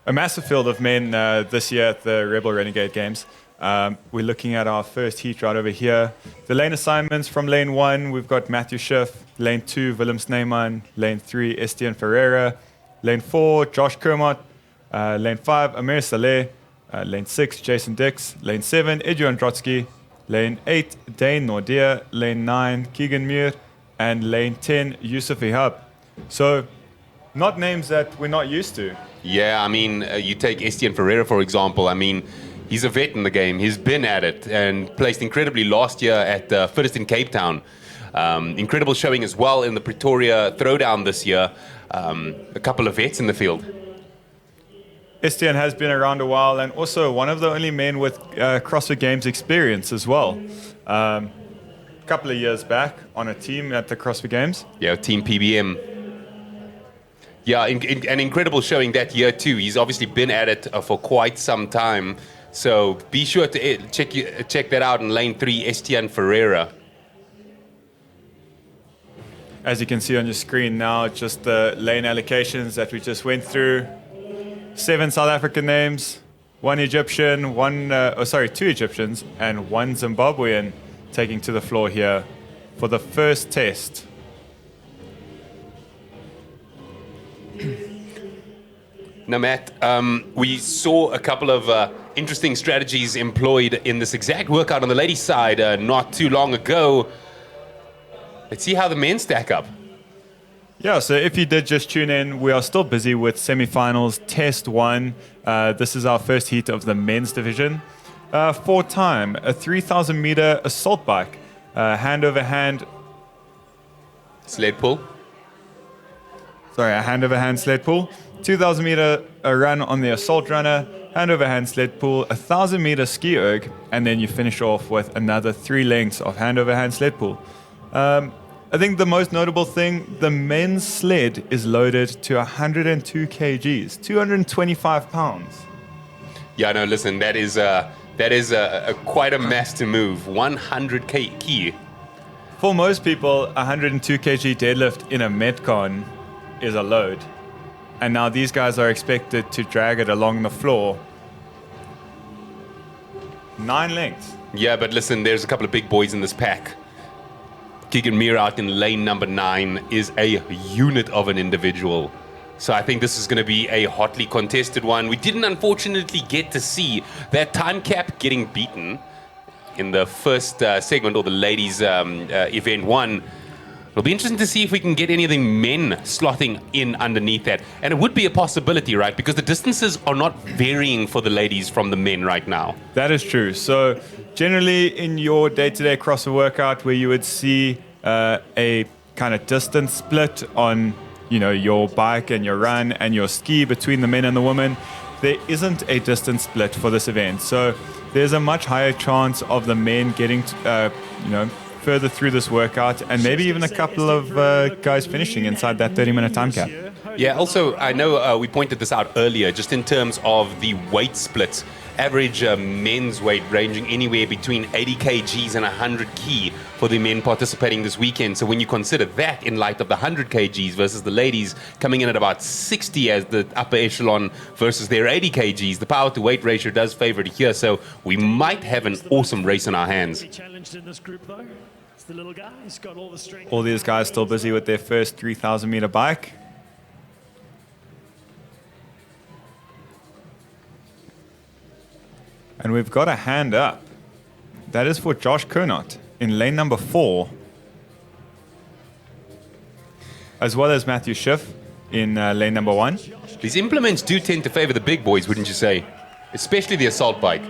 a massive field of men this year at the Rebel Renegade Games. We're looking at our first heat right over here. The lane assignments from lane 1, we've got Matthew Schiff. Lane 2, Willem Sneeman. Lane 3, Estienne Ferreira. Lane 4, Josh Kermott. Lane 5, Amir Saleh. Lane 6, Jason Dix. Lane 7, Edouard Drotsky. Lane 8, Dane Nordia. Lane 9, Keegan Muir. And lane 10, Yusuf Ihab. So, not names that we're not used to. Yeah, I mean, you take Estienne Ferreira, for example. I mean, he's a vet in the game. He's been at it and placed incredibly last year at Fittest in Cape Town. Incredible showing as well in the Pretoria Throwdown this year. A couple of vets in the field. Estienne has been around a while and also one of the only men with CrossFit Games experience as well. A couple of years back on a team at the CrossFit Games. Yeah, Team PBM. Yeah, an incredible showing that year too. He's obviously been at it for quite some time. So be sure to check that out in lane 3, Estienne Ferreira. As you can see on your screen now, just the lane allocations that we just went through. 7 South African names, 1 Egyptian, 2 Egyptians, and 1 Zimbabwean taking to the floor here for the first test. Now, Matt, we saw a couple of interesting strategies employed in this exact workout on the ladies' side not too long ago. Let's see how the men stack up. Yeah, so if you did just tune in, we are still busy with semifinals, test 1. This is our first heat of the men's division. 4-time, a 3,000 meter assault bike, hand over hand. Sled pull. Sorry, a hand over hand sled pull. 2,000 meter run on the assault runner, hand over hand sled pull, 1,000 meter ski erg, and then you finish off with another 3 lengths of hand over hand sled pull. I think the most notable thing, the men's sled is loaded to 102 kgs, 225 pounds. Yeah, no, listen, that is quite a mess to move. 100 kg. For most people, 102 kg deadlift in a Metcon is a load. And now these guys are expected to drag it along the floor. 9 lengths. Yeah, but listen, there's a couple of big boys in this pack. Keegan Muir out in lane number 9 is a unit of an individual. So I think this is going to be a hotly contested one. We didn't unfortunately get to see that time cap getting beaten in the first segment, or the ladies event 1. It'll be interesting to see if we can get any of the men slotting in underneath that. And it would be a possibility, right? Because the distances are not varying for the ladies from the men right now. That is true. So generally in your day-to-day CrossFit workout where you would see a kind of distance split on, your bike and your run and your ski between the men and the women, there isn't a distance split for this event. So there's a much higher chance of the men getting, further through this workout, and maybe even a couple of guys finishing inside that 30-minute time cap. Yeah, also, I know we pointed this out earlier, just in terms of the weight splits. Average men's weight ranging anywhere between 80 kgs and 100 kg for the men participating this weekend. So when you consider that in light of the 100 kgs versus the ladies coming in at about 60 as the upper echelon versus their 80 kgs, the power to weight ratio does favor it here. So we might have an awesome race in our hands. All these guys still busy with their first 3,000 meter bike. And we've got a hand up. That is for Josh Kermott in lane number 4. As well as Matthew Schiff in lane number 1. These implements do tend to favor the big boys, wouldn't you say? Especially the assault bike.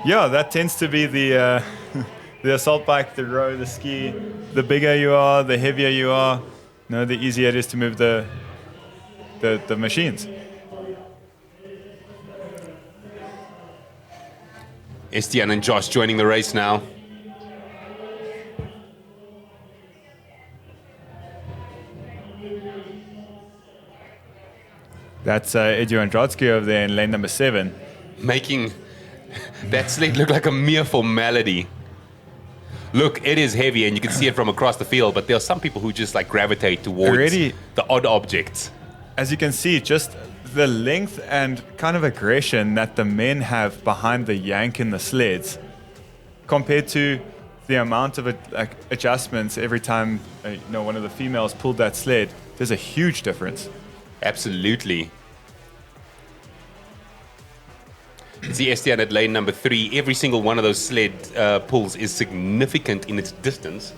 Yeah, that tends to be the the assault bike, the row, the ski. The bigger you are, the heavier you are, the easier it is to move the machines. Estienne and Josh joining the race now. That's Edouard Drotsky over there in lane number 7. Making that sled look like a mere formality. Look, it is heavy and you can see it from across the field, but there are some people who just gravitate towards the odd objects. As you can see, just the length and kind of aggression that the men have behind the yank in the sleds compared to the amount of adjustments every time one of the females pulled that sled, there's a huge difference. Absolutely. See Estienne at lane number 3. Every single one of those sled pulls is significant in its distance.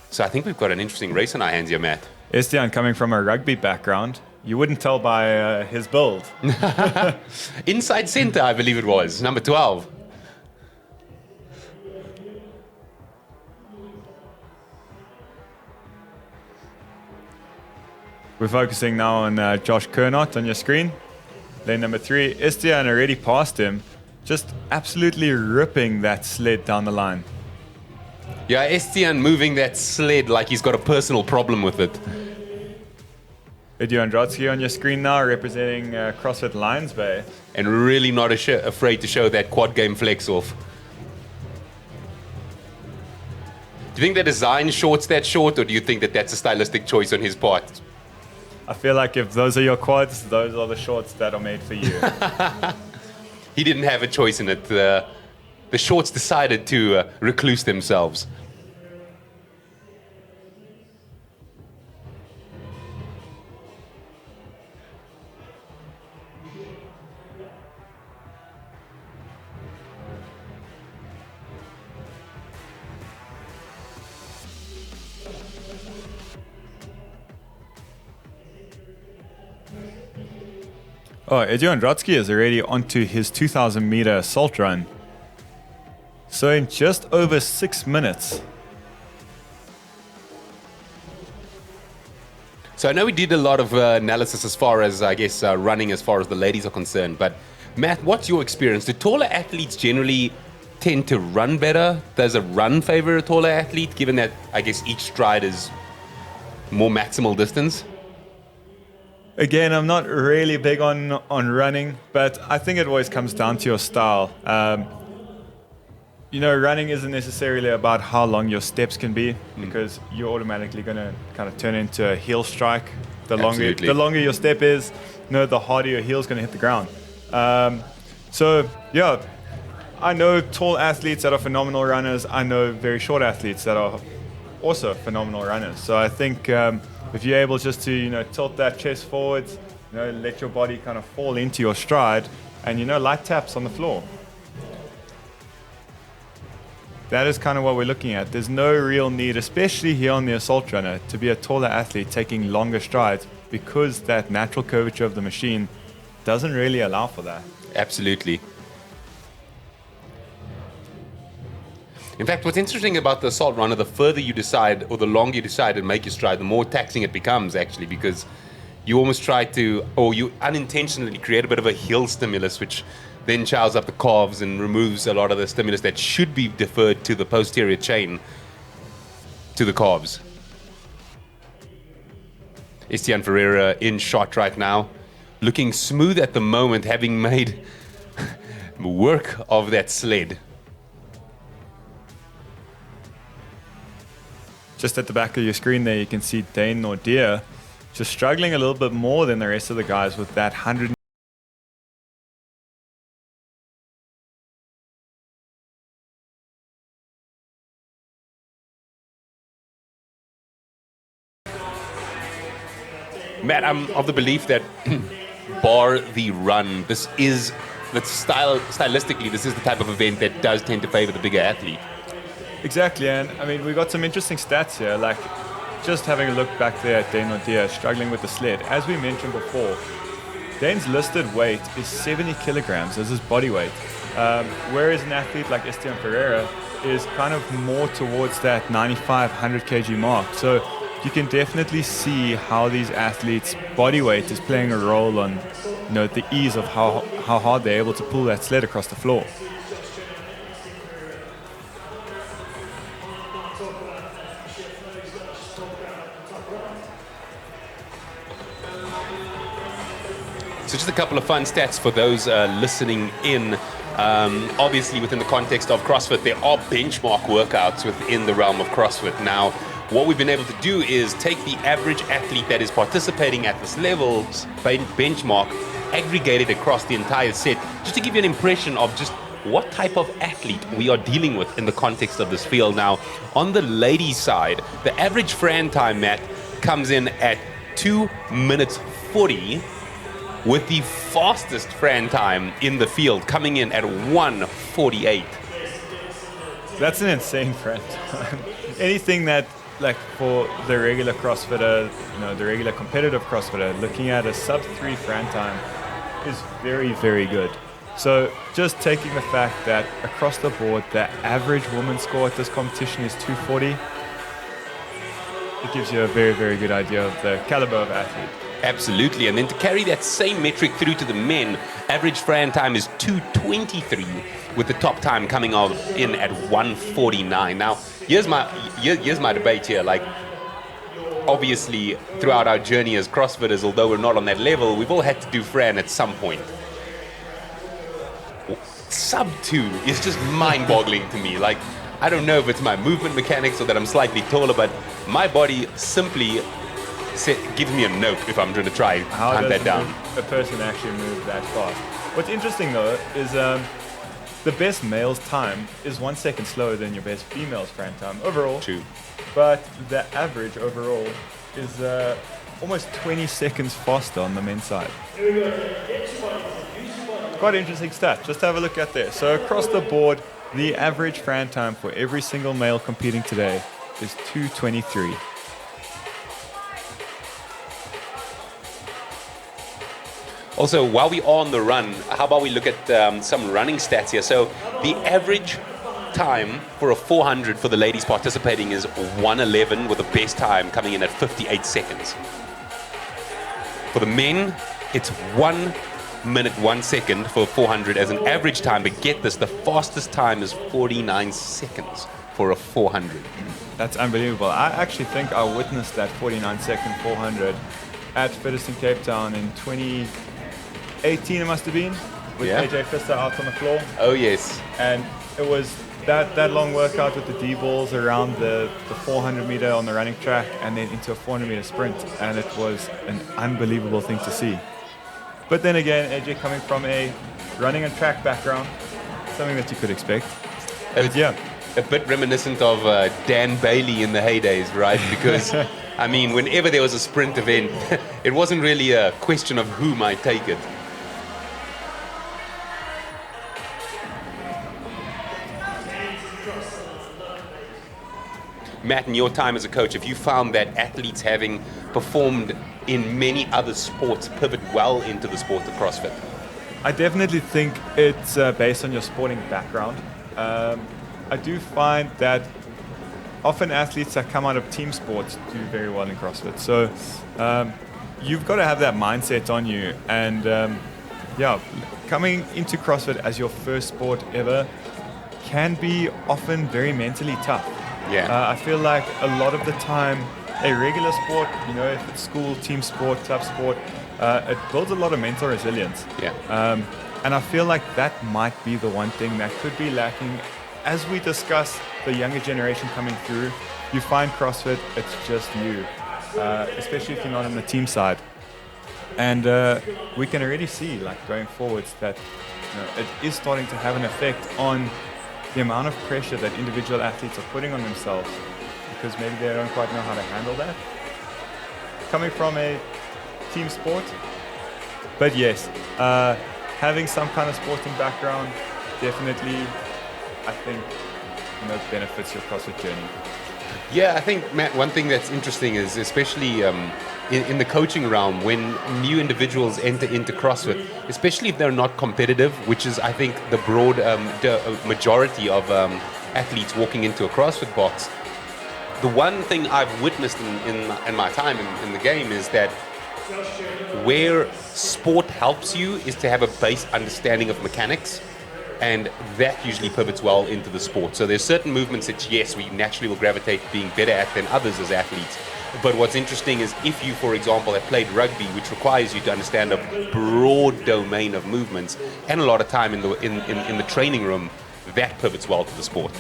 So I think we've got an interesting race on our hands here, Matt. Estienne coming from a rugby background, you wouldn't tell by his build. Inside center, I believe it was, number 12. We're focusing now on Josh Kernot on your screen. Lane number 3, Estienne already passed him, just absolutely ripping that sled down the line. Yeah, Estienne moving that sled like he's got a personal problem with it. Edu Andratsky on your screen now, representing CrossFit Lions Bay. And really not afraid to show that quad game flex off. Do you think they designed shorts that short, or do you think that that's a stylistic choice on his part? I feel like if those are your quads, those are the shorts that are made for you. He didn't have a choice in it. The shorts decided to recluse themselves. Oh, Edu Andratsky is already onto his 2,000 meter assault run. So in just over 6 minutes. So I know we did a lot of analysis as far as, I guess, running as far as the ladies are concerned. But Matt, what's your experience? Do taller athletes generally tend to run better? Does a run favor a taller athlete, given that, I guess, each stride is more maximal distance? Again, I'm not really big on running, but I think it always comes down to your style. Running isn't necessarily about how long your steps can be, because you're automatically going to kind of turn into a heel strike. The longer your step is, the harder your heel's going to hit the ground. I know tall athletes that are phenomenal runners. I know very short athletes that are also phenomenal runners. So I think if you're able just to tilt that chest forwards, let your body kind of fall into your stride, and light taps on the floor. That is kind of what we're looking at. There's no real need, especially here on the assault runner, to be a taller athlete taking longer strides, because that natural curvature of the machine doesn't really allow for that. Absolutely. In fact, what's interesting about the assault runner, the further you decide, or the longer you decide to make your stride, the more taxing it becomes, actually, because you almost try to, or you unintentionally create a bit of a heel stimulus, which then chows up the calves and removes a lot of the stimulus that should be deferred to the posterior chain, to the calves. Estienne Ferreira in shot right now, looking smooth at the moment, having made work of that sled. Just at the back of your screen there, you can see Dane Nordia just struggling a little bit more than the rest of the guys with that 100. Matt, I'm of the belief that bar the run, stylistically, this is the type of event that does tend to favor the bigger athlete. Exactly, and I mean, we got some interesting stats here, like just having a look back there at Dane Nordia struggling with the sled. As we mentioned before, Dane's listed weight is 70 kilograms as his body weight, whereas an athlete like Estienne Ferreira is kind of more towards that 95, 100 kg mark. So you can definitely see how these athletes' body weight is playing a role on the ease of how hard they're able to pull that sled across the floor. So just a couple of fun stats for those listening in. Obviously, within the context of CrossFit, there are benchmark workouts within the realm of CrossFit. Now, what we've been able to do is take the average athlete that is participating at this level's benchmark, aggregate it across the entire set, just to give you an impression of just what type of athlete we are dealing with in the context of this field. Now, on the ladies' side, the average Fran time, Matt, comes in at 2 minutes 40, with the fastest Fran time in the field coming in at 1:48. That's an insane Fran time. Anything that, like, for the regular CrossFitter, the regular competitive CrossFitter, looking at a sub-3 Fran time is very, very good. So just taking the fact that across the board, the average women's score at this competition is 2:40, it gives you a very, very good idea of the caliber of athlete. Absolutely, and then to carry that same metric through to the men, average Fran time is 2:23, with the top time coming in at 1:49. Now, here's my debate here. Like, obviously, throughout our journey as CrossFitters, although we're not on that level, we've all had to do Fran at some point. Sub 2 is just mind-boggling to me. Like, I don't know if it's my movement mechanics or that I'm slightly taller, but my body simply gives me a nope if I'm trying to try and hunt that down. A person actually move that fast? What's interesting though is the best male's time is 1 second slower than your best female's Fran time overall. True. But the average overall is almost 20 seconds faster on the men's side. Quite interesting stat. Just have a look at this. So across the board, the average Fran time for every single male competing today is 2:23. Also, while we are on the run, how about we look at some running stats here? So the average time for a 400 for the ladies participating is 1:11, with the best time coming in at 58 seconds. For the men, it's 1 minute 1 second for 400 as an average time, but get this, the fastest time is 49 seconds for a 400. That's unbelievable. I actually think I witnessed that 49-second 400 at Fittest in Cape Town in 2018, it must have been, with AJ Pfister out on the floor. Oh yes. And it was that long workout with the D-balls around the 400 meter on the running track and then into a 400 meter sprint, and it was an unbelievable thing to see. But then again, AJ coming from a running and track background, something that you could expect. But yeah. A bit reminiscent of Dan Bailey in the heydays, right? Because, I mean, whenever there was a sprint event, it wasn't really a question of who might take it. Matt, in your time as a coach, have you found that athletes having performed in many other sports pivot well into the sport of CrossFit? I definitely think it's based on your sporting background. I do find that often athletes that come out of team sports do very well in CrossFit. So you've got to have that mindset on you. And coming into CrossFit as your first sport ever can be often very mentally tough. Yeah. I feel like a lot of the time, a regular sport, if it's school, team sport, club sport, it builds a lot of mental resilience. Yeah. And I feel like that might be the one thing that could be lacking. As we discuss the younger generation coming through, you find CrossFit, it's just you, especially if you're not on the team side. And we can already see, like, going forwards, that it is starting to have an effect on the amount of pressure that individual athletes are putting on themselves, because maybe they don't quite know how to handle that. Coming from a team sport, but yes, having some kind of sporting background definitely, I think, benefits your CrossFit journey. Yeah, I think, Matt, one thing that's interesting is, especially in the coaching realm, when new individuals enter into CrossFit, especially if they're not competitive, which is, I think, the broad majority of athletes walking into a CrossFit box, the one thing I've witnessed in my time in the game is that where sport helps you is to have a base understanding of mechanics, and that usually pivots well into the sport. So there's certain movements that, yes, we naturally will gravitate being better at than others as athletes. But what's interesting is if you, for example, have played rugby, which requires you to understand a broad domain of movements, and a lot of time in the training room, that pivots well to the sport.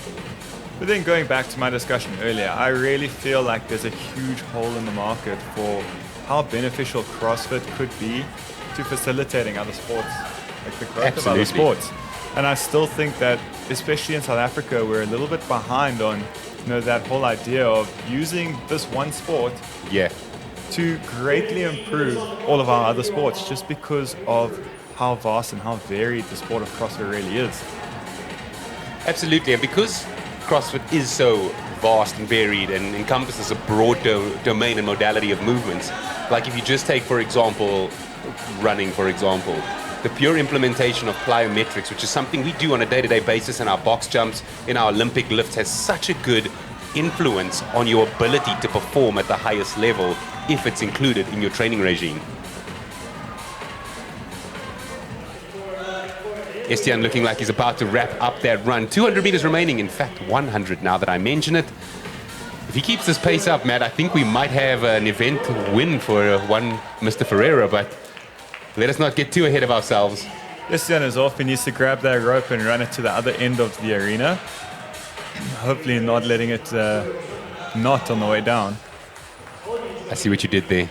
But then going back to my discussion earlier, I really feel like there's a huge hole in the market for how beneficial CrossFit could be to facilitating other sports, like the growth of other sports. And I still think that, especially in South Africa, we're a little bit behind on that whole idea of using this one sport to greatly improve all of our other sports, just because of how vast and how varied the sport of CrossFit really is. Absolutely, and because CrossFit is so vast and varied and encompasses a broad domain and modality of movements, like if you just take, for example, running, for example, the pure implementation of plyometrics, which is something we do on a day-to-day basis in our box jumps, in our Olympic lifts, has such a good influence on your ability to perform at the highest level if it's included in your training regime. Estienne looking like he's about to wrap up that run. 200 meters remaining, in fact 100 now that I mention it. If he keeps this pace up, Matt, I think we might have an event win for one Mr. Ferreira, but let us not get too ahead of ourselves. Estienne is off. He needs to grab that rope and run it to the other end of the arena. Hopefully not letting it knot on the way down. I see what you did there.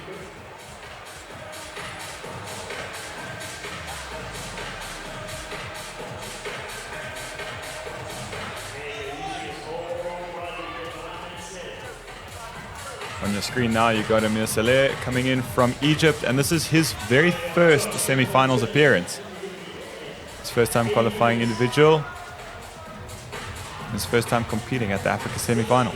On your screen now, you got Amir Saleh coming in from Egypt, and this is his very first semi-finals appearance. His first time qualifying individual. His first time competing at the Africa semi-final.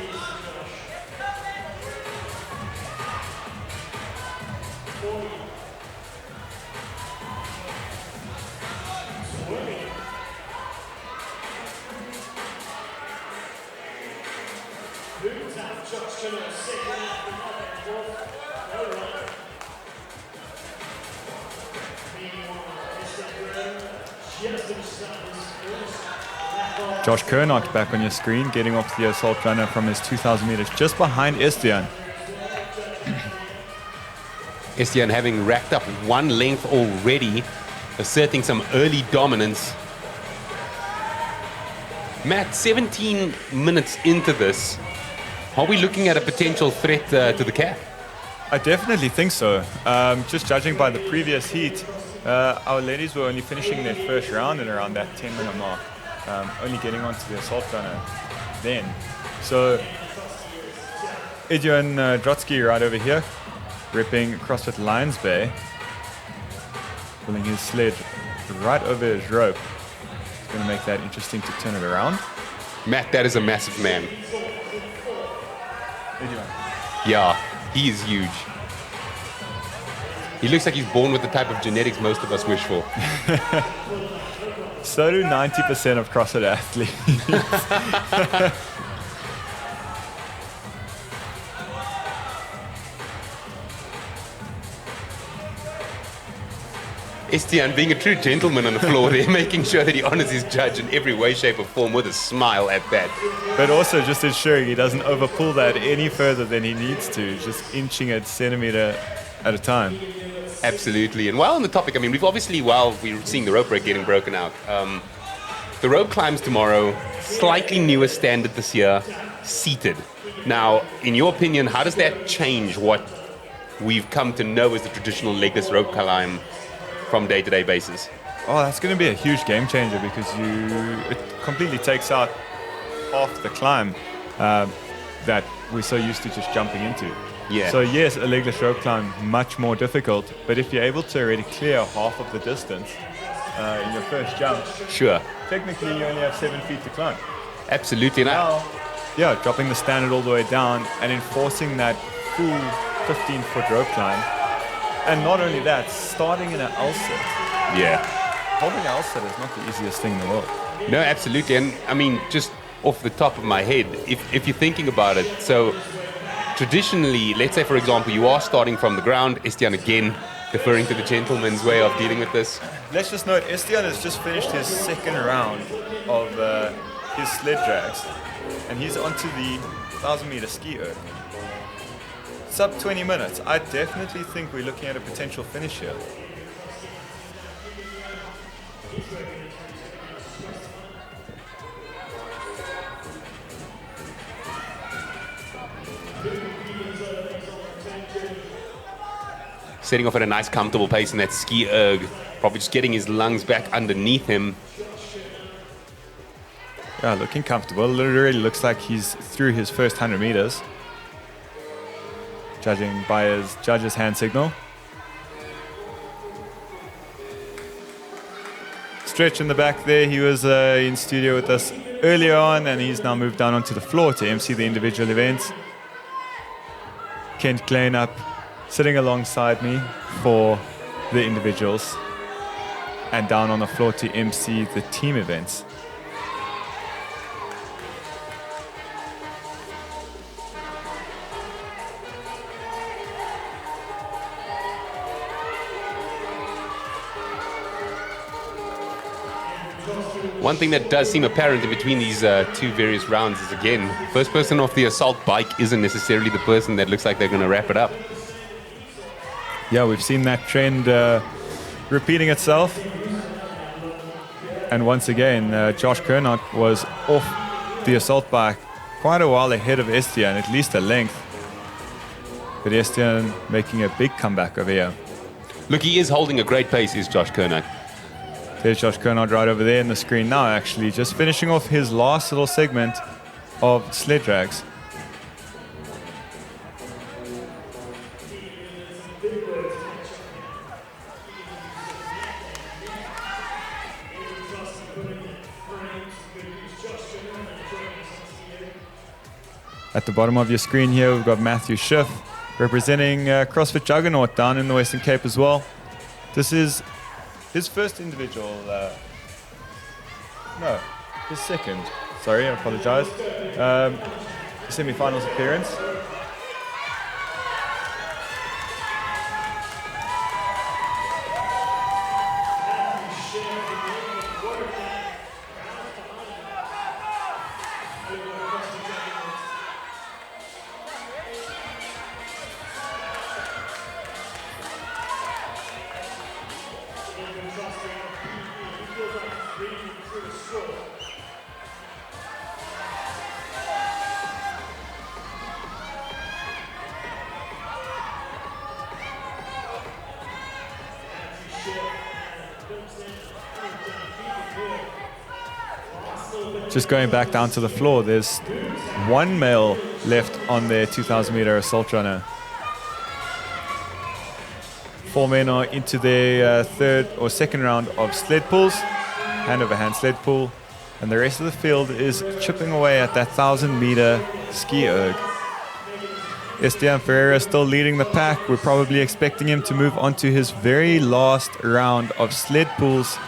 Josh Kernock back on your screen, getting off the assault runner from his 2,000 meters, just behind Estienne. Estienne having racked up one length already, asserting some early dominance. Matt, 17 minutes into this, are we looking at a potential threat to the cap? I definitely think so. Just judging by the previous heat, our ladies were only finishing their first round in around that 10-minute mark. Only getting onto the assault runner then. So, Edjon Drotsky right over here, ripping CrossFit Lions Bay, pulling his sled right over his rope. It's going to make that interesting to turn it around. Matt, that is a massive man. Edjon. Yeah, he is huge. He looks like he's born with the type of genetics most of us wish for. So do 90% of CrossFit athletes. Estienne being a true gentleman on the floor there, making sure that he honors his judge in every way, shape, or form with a smile at that. But also just ensuring he doesn't overpull that any further than he needs to, just inching it centimeter at a time. Absolutely. And while on the topic, I mean, we've obviously, while we're seeing the rope break getting broken out, the rope climbs tomorrow, slightly newer standard this year, seated. Now, in your opinion, how does that change what we've come to know as the traditional legless rope climb from day-to-day basis? Oh, that's going to be a huge game changer, because it completely takes out half the climb that we're so used to just jumping into. Yeah. So yes, a legless rope climb, much more difficult, but if you're able to already clear half of the distance in your first jump, Sure. technically you only have 7 feet to climb. Absolutely. Now, dropping the standard all the way down and enforcing that full 15-foot rope climb. And not only that, starting in an L-sit. Yeah. Holding an L-sit is not the easiest thing in the world. No, absolutely. And I mean, just off the top of my head, if you're thinking about it, so traditionally, let's say, for example, you are starting from the ground. Estienne again deferring to the gentleman's way of dealing with this. Let's just note, Estienne has just finished his second round of his sled drags, and he's onto the 1,000-meter ski erg. Sub 20 minutes. I definitely think we're looking at a potential finish here. setting off at a nice comfortable pace in that ski erg, probably just getting his lungs back underneath him. Yeah, looking comfortable. Literally looks like he's through his first 100 meters. Judging by his judge's hand signal. Stretch in the back there. He was in studio with us earlier on, and he's now moved down onto the floor to MC the individual events. Kent Klein up, sitting alongside me for the individuals, and down on the floor to MC the team events. One thing that does seem apparent in between these two various rounds is, again, first person off the assault bike isn't necessarily the person that looks like they're going to wrap it up. Yeah, we've seen that trend repeating itself. And once again, Josh Kernot was off the assault bike quite a while ahead of Estienne, at least a length. But Estienne making a big comeback over here. Look, he is holding a great pace, is Josh Kernot. There's Josh Kernot right over there in the screen now, actually, just finishing off his last little segment of sled drags. At the bottom of your screen here, we've got Matthew Schiff representing CrossFit Juggernaut down in the Western Cape as well. This is his first individual, no, his second, sorry, I apologize, semi-finals appearance. Just going back down to the floor, there's one male left on their 2,000 meter assault runner. 4 men are into their third or second round of sled pulls, hand over hand sled pull, and the rest of the field is chipping away at that 1,000 meter ski erg. Estienne Ferreira still leading the pack. We're probably expecting him to move on to his very last round of sled pulls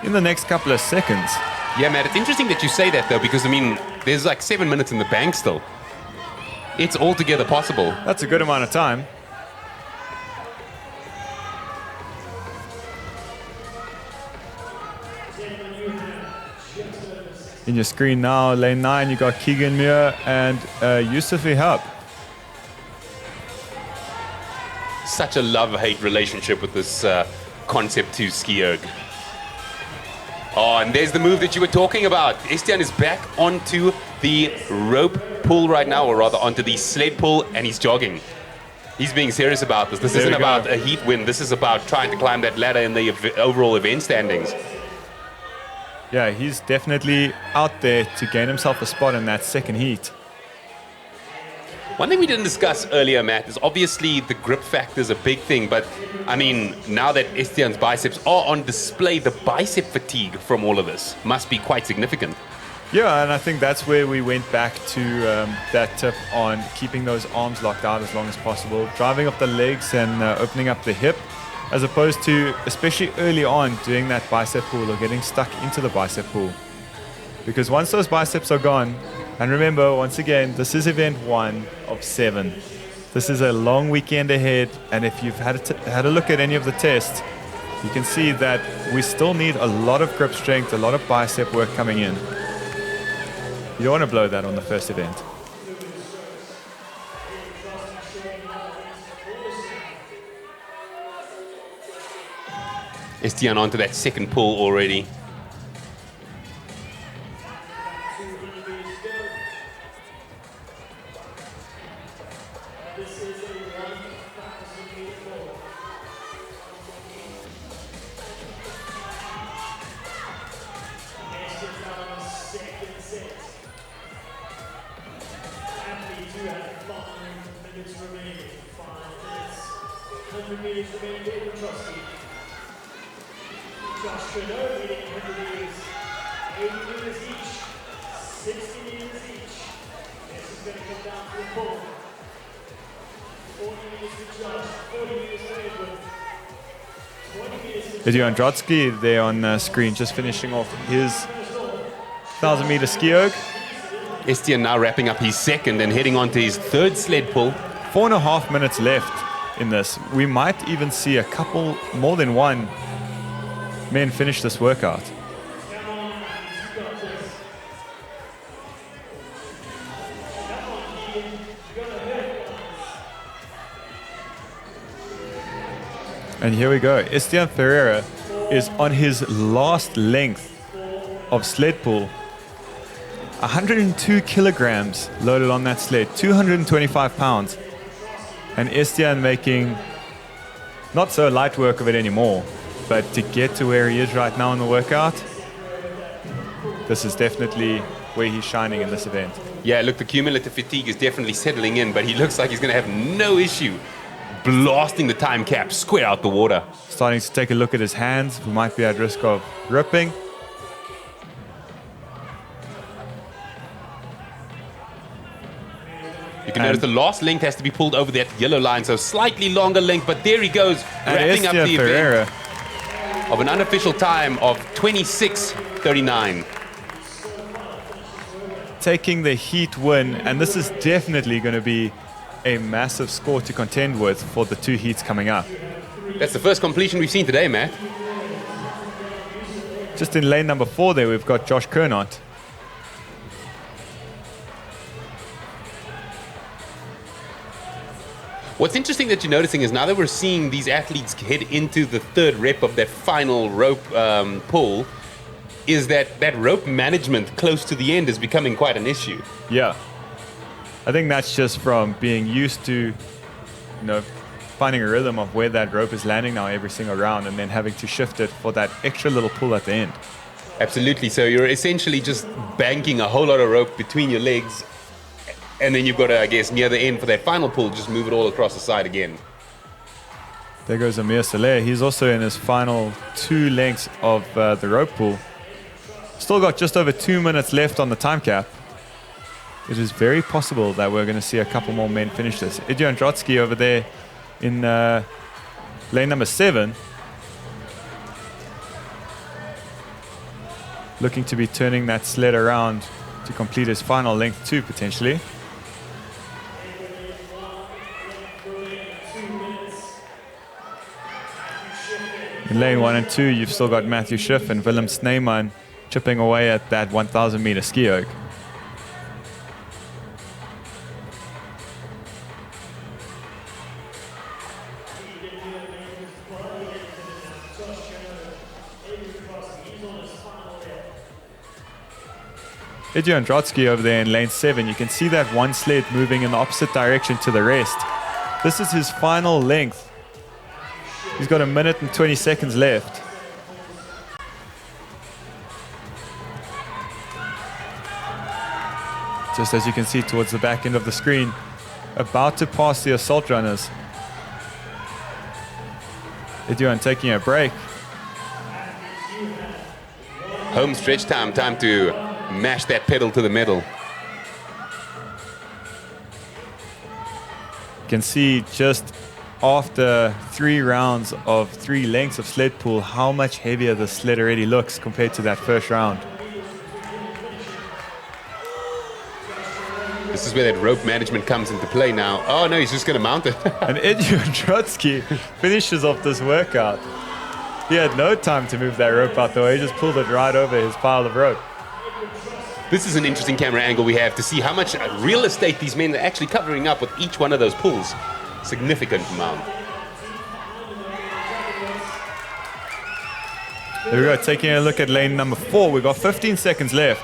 in the next couple of seconds. Yeah, Matt, it's interesting that you say that, though, because, I mean, there's like 7 minutes in the bank still. It's altogether possible. That's a good amount of time. In your screen now, lane 9, you got Keegan Muir and Yusuf Ihab. Such a love-hate relationship with this Concept 2 ski erg. Oh, and there's the move that you were talking about. Estienne is back onto the rope pull right now, or rather onto the sled pull, and he's jogging. He's being serious about this. This isn't about a heat win. This is about trying to climb that ladder in the overall event standings. Yeah, he's definitely out there to gain himself a spot in that second heat. One thing we didn't discuss earlier, Matt, is obviously the grip factor is a big thing, but I mean, now that Estienne's biceps are on display, the bicep fatigue from all of this must be quite significant. Yeah, and I think that's where we went back to that tip on keeping those arms locked out as long as possible, driving up the legs and opening up the hip, as opposed to, especially early on, doing that bicep pull or getting stuck into the bicep pull. Because once those biceps are gone, and remember, once again, this is event 1 of 7. This is a long weekend ahead, and if you've had a look at any of the tests, you can see that we still need a lot of grip strength, a lot of bicep work coming in. You don't want to blow that on the first event. Estienne onto that second pull already. Video Androtsky there on the screen, just finishing off his 1,000-meter ski erg. Estienne now wrapping up his second and heading on to his third sled pull. 4.5 minutes left in this. We might even see a couple, more than one, men finish this workout. And here we go. Estienne Ferreira is on his last length of sled pull. 102 kilograms loaded on that sled, 225 pounds. And Estienne making not so light work of it anymore, but to get to where he is right now in the workout, this is definitely where he's shining in this event. Yeah, look, the cumulative fatigue is definitely settling in, but he looks like he's going to have no issue blasting the time cap square out the water. Starting to take a look at his hands. We might be at risk of ripping. You can notice the last length has to be pulled over that yellow line, so slightly longer length, but there he goes, wrapping up the event of an unofficial time of 26:39. Taking the heat win, and this is definitely going to be a massive score to contend with for the two heats coming up. That's the first completion we've seen today, Matt. Just in lane number 4 there, we've got Josh Kernot. What's interesting that you're noticing is now that we're seeing these athletes head into the third rep of that final rope pull, is that rope management close to the end is becoming quite an issue. Yeah. I think that's just from being used to, finding a rhythm of where that rope is landing now every single round and then having to shift it for that extra little pull at the end. Absolutely. So you're essentially just banking a whole lot of rope between your legs, and then you've got to, I guess, near the end for that final pull, just move it all across the side again. There goes Amir Saleh. He's also in his final 2 lengths of the rope pull. Still got just over 2 minutes left on the time cap. It is very possible that we're going to see a couple more men finish this. Idjo Androtsky over there in lane number 7. Looking to be turning that sled around to complete his final length 2 potentially. In lane 1 and 2, you've still got Matthew Schiff and Willem Sneeman chipping away at that 1,000-meter ski erg. Idjo Androtsky over there in lane 7, you can see that one sled moving in the opposite direction to the rest. This is his final length. He's got 1 minute and 20 seconds left. Just as you can see towards the back end of the screen, about to pass the assault runners. Idjo taking a break. Home stretch time to mash that pedal to the metal. You can see just after 3 rounds of 3 lengths of sled pull how much heavier the sled already looks compared to that first round. This is where that rope management comes into play now. Oh no, he's just going to mount it. And Idjo Androtsky finishes off this workout. He had no time to move that rope out the way. He just pulled it right over his pile of rope. This is an interesting camera angle we have to see how much real estate these men are actually covering up with each one of those pulls. Significant amount. There we go, taking a look at lane number 4. We've got 15 seconds left.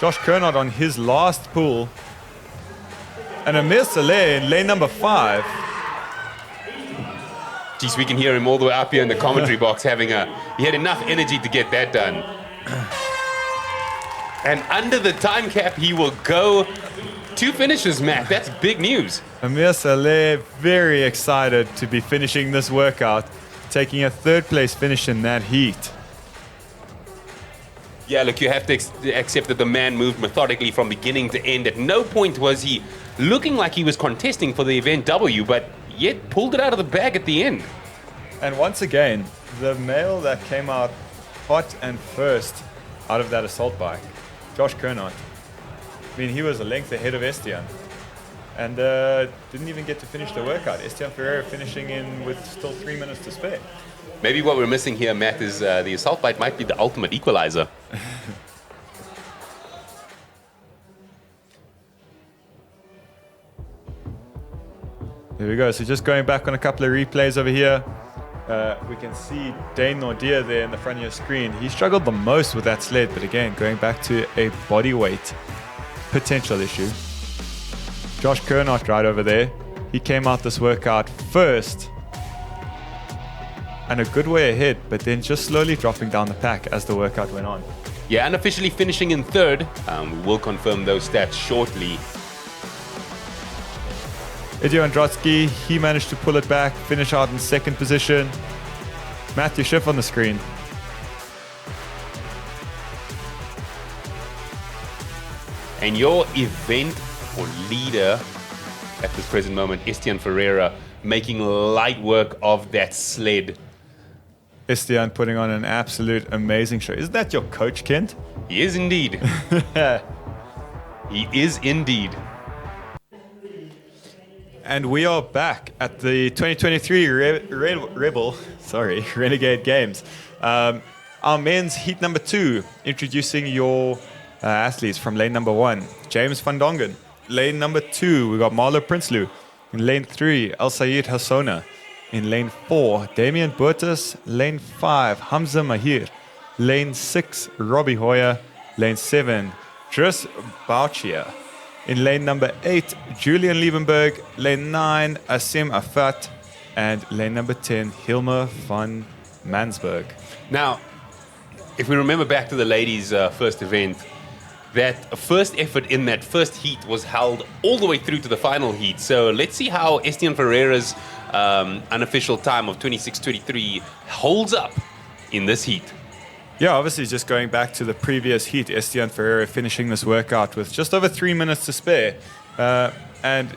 Josh Kernot on his last pull. And Amir Saleh in lane number 5. Geez, we can hear him all the way up here in the commentary box he had enough energy to get that done. And under the time cap, he will go 2 finishes, Matt. That's big news. Amir Saleh, very excited to be finishing this workout, taking a 3rd place finish in that heat. Yeah, look, you have to accept that the man moved methodically from beginning to end. At no point was he looking like he was contesting for the event W, but yet pulled it out of the bag at the end. And once again, the male that came out hot and first out of that assault bike, Josh Kernot. I mean, he was a length ahead of Estienne and didn't even get to finish the workout. Estienne Ferreira finishing in with still 3 minutes to spare. Maybe what we're missing here, Matt, is the assault bike might be the ultimate equalizer. There we go. So just going back on a couple of replays over here, we can see Dane Nordia there in the front of your screen. He struggled the most with that sled, but again, going back to a body weight potential issue. Josh Kernot right over there. He came out this workout first and a good way ahead, but then just slowly dropping down the pack as the workout went on. Yeah, unofficially finishing in 3rd. We will confirm those stats shortly. Eddie Andratsky, he managed to pull it back, finish out in 2nd position. Matthew Schiff on the screen. And your event or leader at this present moment, Estienne Ferreira, making light work of that sled. Estienne putting on an absolute amazing show. Isn't that your coach, Kent? He is indeed. He is indeed. And we are back at the 2023 Renegade Games. Our men's heat number 2, introducing your athletes from lane number 1. James van Dongen. Lane number 2, we got Marlo Prinsloo. In lane 3, El Sayed Hassona. In lane 4, Damian Burtis. Lane 5, Hamza Mahir. Lane 6, Robbie Hoyer. Lane 7, Dries Bouchia. In lane number 8, Julian Liebenberg. Lane 9, Asim Afat. And lane number 10, Hilma van Mansberg. Now, if we remember back to the ladies' first event, that first effort in that first heat was held all the way through to the final heat. So let's see how Estienne Ferreira's unofficial time of 26:23 holds up in this heat. Yeah, obviously just going back to the previous heat, Estienne Ferreira finishing this workout with just over 3 minutes to spare. And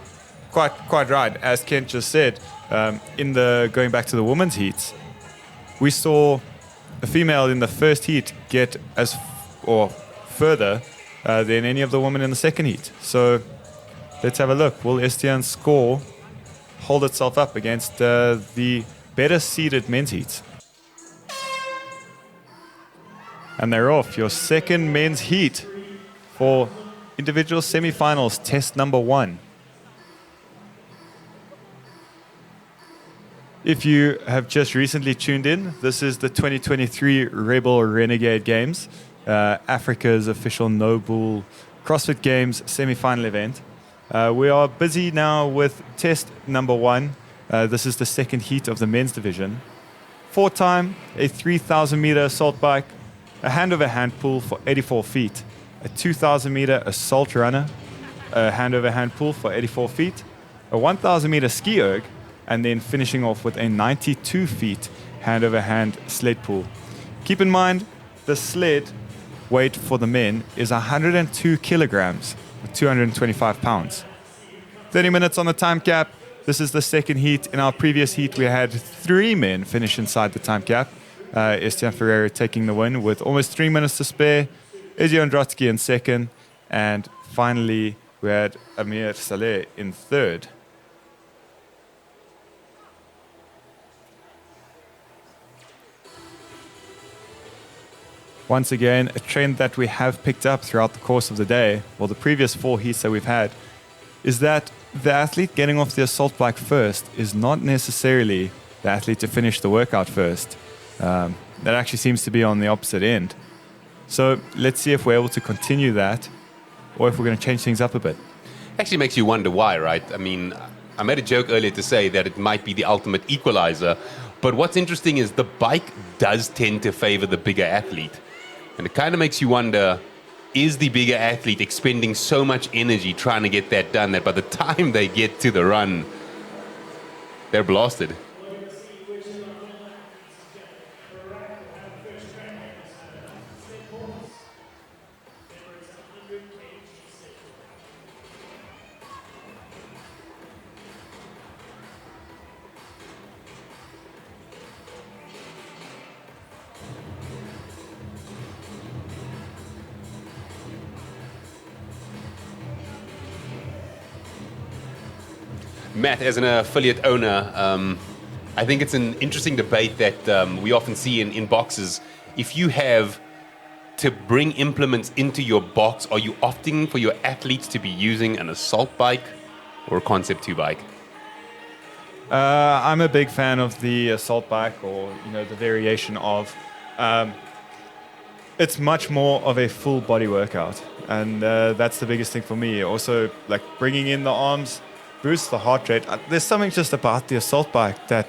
quite right, as Kent just said, going back to the women's heats, we saw a female in the first heat get further than any of the women in the second heat. So let's have a look. Will Estienne's score hold itself up against the better seeded men's heats? And they're off. Your second men's heat for individual semi-finals, test number 1. If you have just recently tuned in, this is the 2023 Rebel Renegade Games, Africa's official no-bull CrossFit Games semi-final event. We are busy now with test number 1. This is the second heat of the men's division. 4-time, a 3,000-meter assault bike, a hand-over-hand pull for 84 feet, a 2,000-meter assault runner, a hand-over-hand pull for 84 feet, a 1,000-meter ski erg, and then finishing off with a 92 feet hand-over-hand sled pull. Keep in mind, the sled weight for the men is 102 kilograms, 225 pounds. 30 minutes on the time cap. This is the second heat. In our previous heat, we had 3 men finish inside the time cap. Estienne Ferreira taking the win with almost 3 minutes to spare. Eddie Andratsky in second. And finally, we had Amir Saleh in third. Once again, a trend that we have picked up throughout the course of the day, well, the previous 4 heats that we've had, is that the athlete getting off the assault bike first is not necessarily the athlete to finish the workout first. That actually seems to be on the opposite end. So let's see if we're able to continue that or if we're going to change things up a bit. Actually makes you wonder why, right? I mean, I made a joke earlier to say that it might be the ultimate equalizer, but what's interesting is the bike does tend to favor the bigger athlete. And it kind of makes you wonder, is the bigger athlete expending so much energy trying to get that done that by the time they get to the run, they're blasted. Matt, as an affiliate owner, I think it's an interesting debate that we often see in boxes. If you have to bring implements into your box, are you opting for your athletes to be using an assault bike or a Concept 2 bike? I'm a big fan of the assault bike, or the variation of. It's much more of a full body workout, and that's the biggest thing for me. Also, like bringing in the arms boosts the heart rate. There's something just about the assault bike that,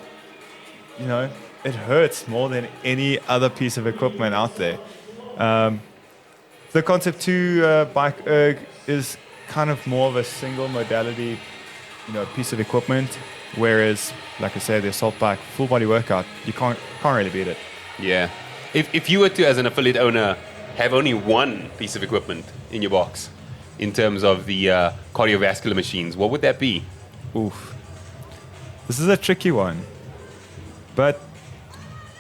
it hurts more than any other piece of equipment out there. The Concept 2 bike erg is kind of more of a single modality, piece of equipment. Whereas, like I said, the assault bike, full body workout, you can't really beat it. Yeah. If you were to, as an affiliate owner, have only one piece of equipment in your box in terms of the cardiovascular machines, what would that be? Oof. This is a tricky one. But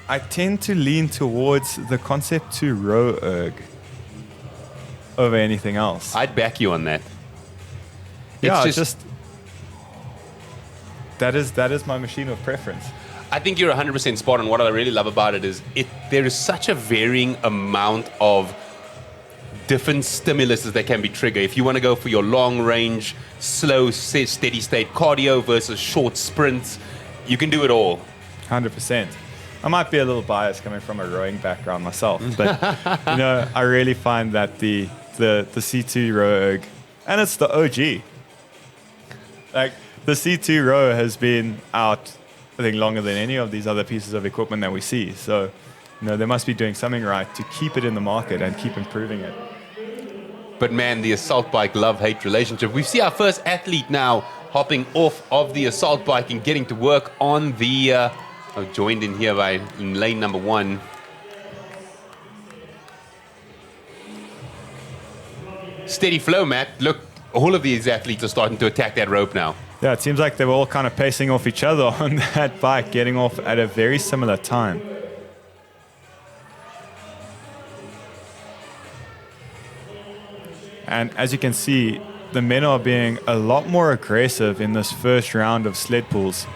I tend to lean towards the Concept 2 row erg over anything else. I'd back you on that. Yeah, that is my machine of preference. I think you're 100% spot on. What I really love about it is there is such a varying amount of different stimuluses that can be triggered. If you want to go for your long range, slow, steady state cardio versus short sprints, you can do it all. 100%. I might be a little biased coming from a rowing background myself, but I really find that the C2 row erg, and it's the OG. Like the C2 row has been out, I think, longer than any of these other pieces of equipment that we see. So, they must be doing something right to keep it in the market and keep improving it. But man, the assault bike love-hate relationship. We see our first athlete now hopping off of the assault bike and getting to work on the, joined in here in lane number 1. Steady flow, Matt. Look, all of these athletes are starting to attack that rope now. Yeah, it seems like they were all kind of pacing off each other on that bike, getting off at a very similar time. And as you can see, the men are being a lot more aggressive in this first round of sled pulls.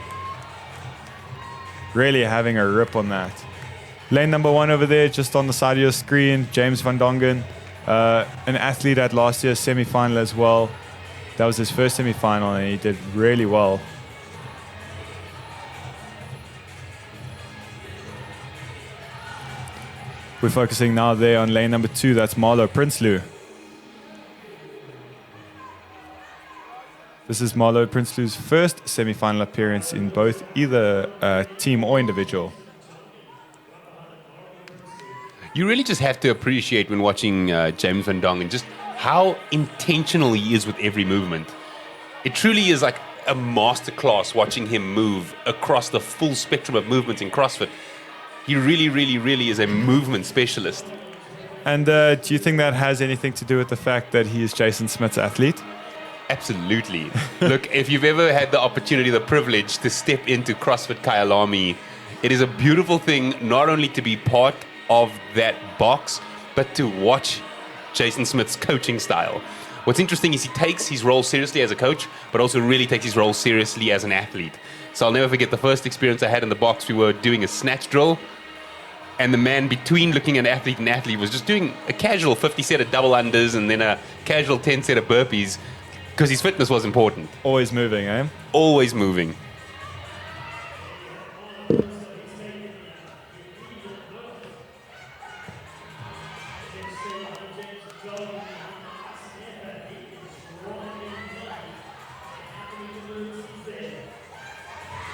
Really having a rip on that. Lane number 1 over there, just on the side of your screen, James van Dongen, an athlete at last year's semi-final as well. That was his first semi-final, and he did really well. We're focusing now there on lane number 2. That's Marlo Prinsloo. This is Marlo Prinsloo's first semi-final appearance in both either team or individual. You really just have to appreciate when watching James van Dongen just how intentional he is with every movement. It truly is like a masterclass watching him move across the full spectrum of movements in CrossFit. He really, really, really is a movement specialist. And do you think that has anything to do with the fact that he is Jason Smith's athlete? Absolutely. Look, if you've ever had the opportunity, the privilege to step into CrossFit Kyalami, it is a beautiful thing not only to be part of that box, but to watch Jason Smith's coaching style. What's interesting is he takes his role seriously as a coach, but also really takes his role seriously as an athlete. So I'll never forget the first experience I had in the box. We were doing a snatch drill, and the man between looking at athlete and athlete was just doing a casual 50 set of double unders and then a casual 10 set of burpees, because his fitness was important. Always moving, eh? Always moving.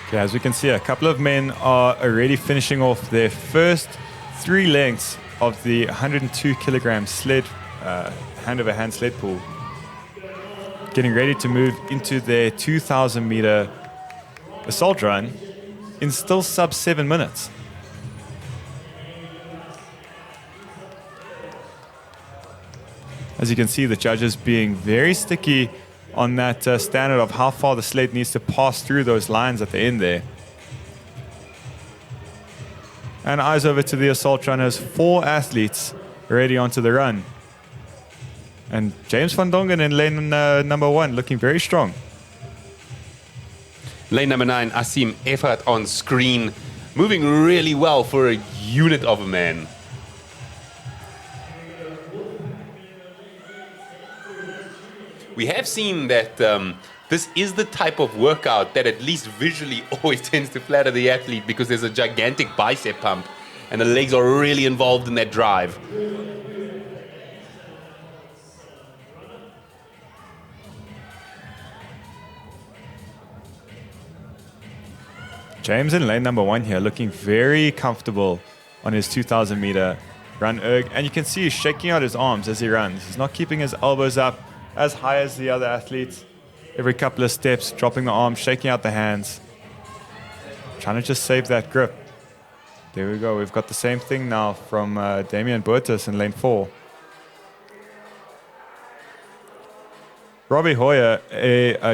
Okay, as we can see, a couple of men are already finishing off their first 3 lengths of the 102 kilogram sled hand over hand sled pull. Getting ready to move into their 2,000 meter assault run in still sub 7 minutes. As you can see, the judges being very sticky on that standard of how far the sled needs to pass through those lines at the end there. And eyes over to the assault runners, 4 athletes already onto the run. And James van Dongen in lane number 1 looking very strong. Lane number 9, Asim Effort on screen, moving really well for a unit of a man. We have seen that this is the type of workout that at least visually always tends to flatter the athlete because there's a gigantic bicep pump and the legs are really involved in that drive. James in lane number 1 here looking very comfortable on his 2,000 meter run erg. And you can see he's shaking out his arms as he runs. He's not keeping his elbows up as high as the other athletes. Every couple of steps, dropping the arms, shaking out the hands. Trying to just save that grip. There we go. We've got the same thing now from Damian Boertes in lane 4. Robbie Hoyer,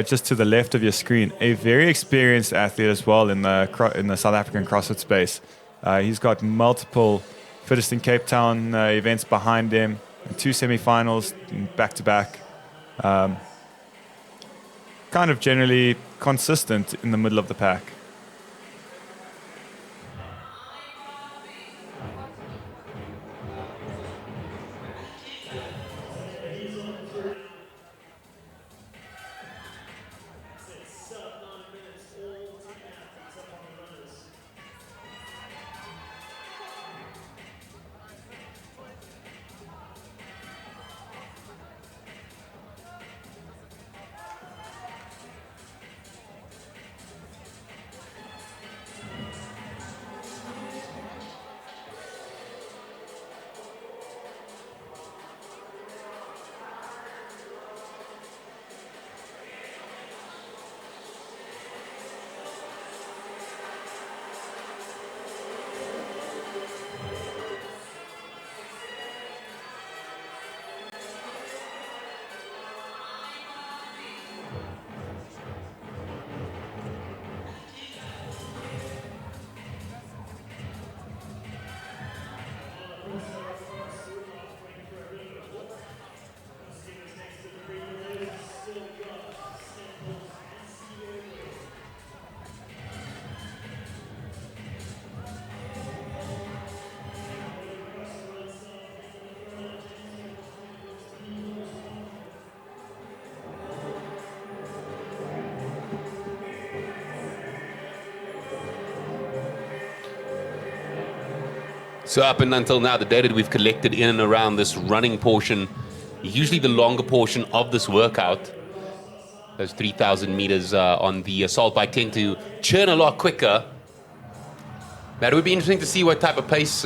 just to the left of your screen, a very experienced athlete as well in the South African CrossFit space. He's got multiple Fittest in Cape Town events behind him, 2 semi-finals back-to-back. Kind of generally consistent in the middle of the pack. So up and until now, the data that we've collected in and around this running portion, usually the longer portion of this workout, those 3,000 meters on the assault bike tend to churn a lot quicker. Now, it would be interesting to see what type of pace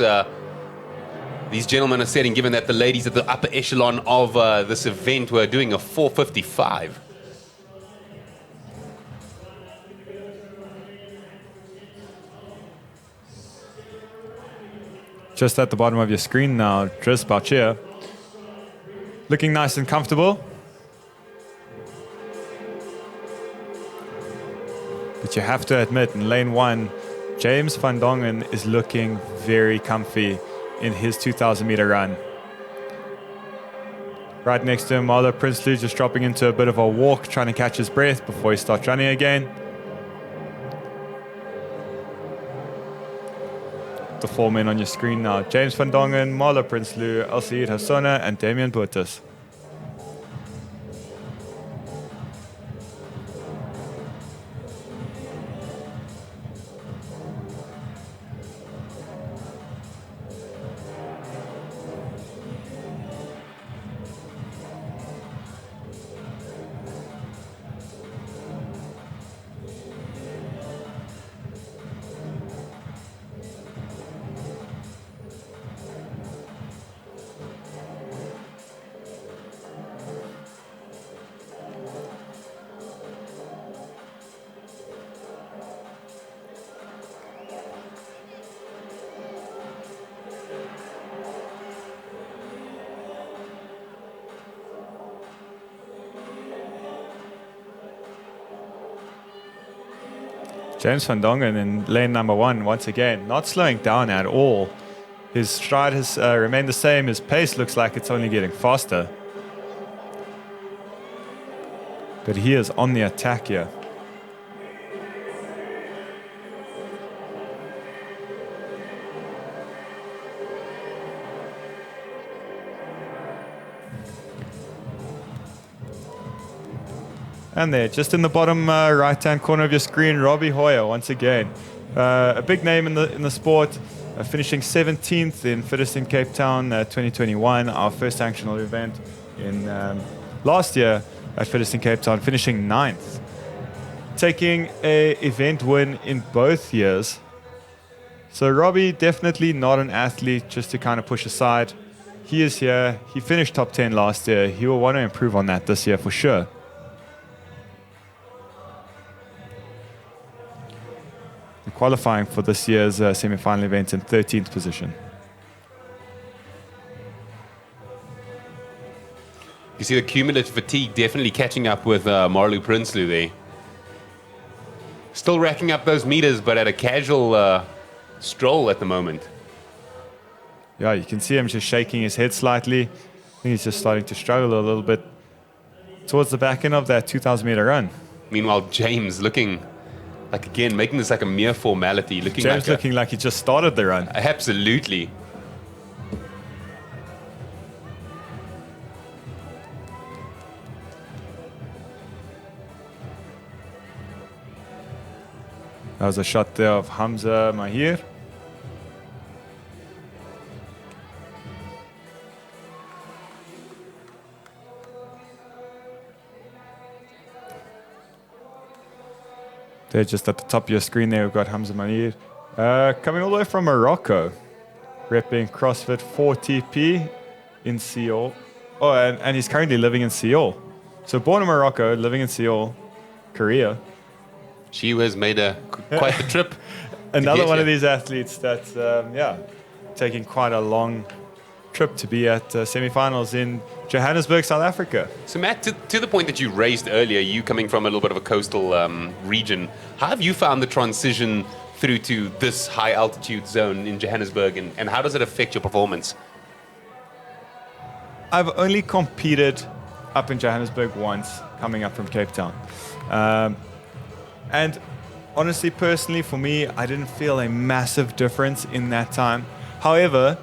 these gentlemen are setting, given that the ladies at the upper echelon of this event were doing a 4:55. Just at the bottom of your screen now, Dries Boucher. Looking nice and comfortable. But you have to admit, in lane 1, James van Dongen is looking very comfy in his 2,000 meter run. Right next to him, Marlo Prinsloo just dropping into a bit of a walk, trying to catch his breath before he starts running again. The 4 men on your screen now. James van Dongen, Marlo Prinsloo, Alcide Hassona, and Damian Boertes. James van Dongen in lane number 1, once again, not slowing down at all. His stride has remained the same. His pace looks like it's only getting faster. But he is on the attack here. And there, just in the bottom right-hand corner of your screen, Robbie Hoyer once again. A big name in the sport, finishing 17th in Fittest in Cape Town 2021, our first sanctional event in last year at Fittest in Cape Town, finishing 9th. Taking a event win in both years. So Robbie, definitely not an athlete just to kind of push aside. He is here. He finished top 10 last year. He will want to improve on that this year for sure. Qualifying for this year's semi-final event in 13th position. You see the cumulative fatigue definitely catching up with Marlou Prinsloo there. Still racking up those meters, but at a casual stroll at the moment. Yeah, you can see him just shaking his head slightly. I think he's just starting to struggle a little bit towards the back end of that 2,000 meter run. Meanwhile, James looking like, again, making this like a mere formality. James looking like he just started the run. Absolutely. That was a shot there of Hamza Mahir. There, just at the top of your screen there, we've got Hamza Mahir. Coming all the way from Morocco, repping CrossFit 40p in Seoul. Oh, and he's currently living in Seoul. So born in Morocco, living in Seoul, Korea. She has made quite the trip. Another one of these athletes that's, taking quite a long trip to be at semi-finals in Johannesburg, South Africa. So Matt, to the point that you raised earlier, you coming from a little bit of a coastal region, how have you found the transition through to this high altitude zone in Johannesburg, and how does it affect your performance? I've only competed up in Johannesburg once, coming up from Cape Town. And honestly, personally, for me, I didn't feel a massive difference in that time. However,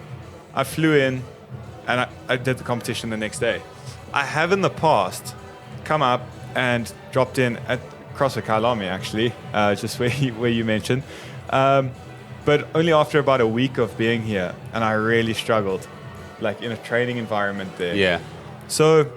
I flew in and I did the competition the next day. I have in the past come up and dropped in at CrossFit Kailami, actually, just where you mentioned. But only after about a week of being here, and I really struggled, like in a training environment there. Yeah. So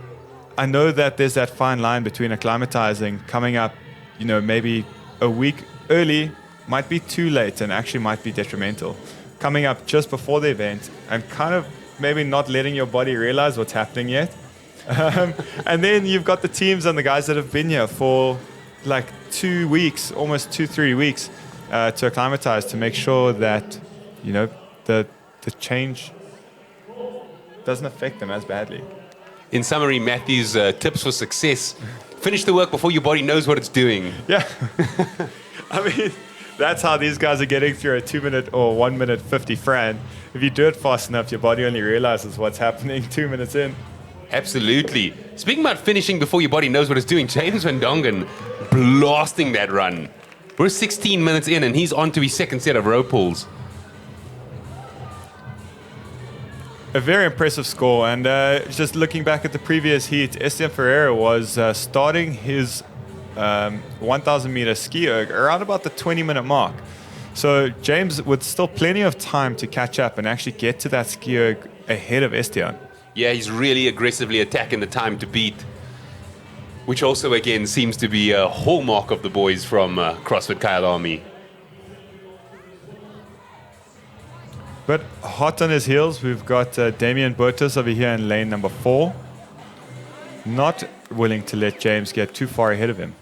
I know that there's that fine line between acclimatizing, coming up, maybe a week early might be too late and actually might be detrimental. Coming up just before the event and kind of maybe not letting your body realize what's happening yet. And then you've got the teams and the guys that have been here for like 2 weeks, almost 2-3 weeks to acclimatize, to make sure that, the change doesn't affect them as badly. In summary, Matthew's tips for success: finish the work before your body knows what it's doing. Yeah. I mean, that's how these guys are getting through a 2 minute or 1 minute 50 Fran. If you do it fast enough, your body only realizes what's happening 2 minutes in. Absolutely. Speaking about finishing before your body knows what it's doing, James van Dongen blasting that run. We're 16 minutes in and he's on to his second set of row pulls. A very impressive score, and just looking back at the previous heat, Estienne Ferreira was starting his 1,000 meter ski erg around about the 20-minute mark. So James with still plenty of time to catch up and actually get to that ski erg ahead of Estienne. Yeah, he's really aggressively attacking the time to beat, which also again seems to be a hallmark of the boys from CrossFit Kailami. But hot on his heels, we've got Damien Botas over here in lane number 4. Not willing to let James get too far ahead of him.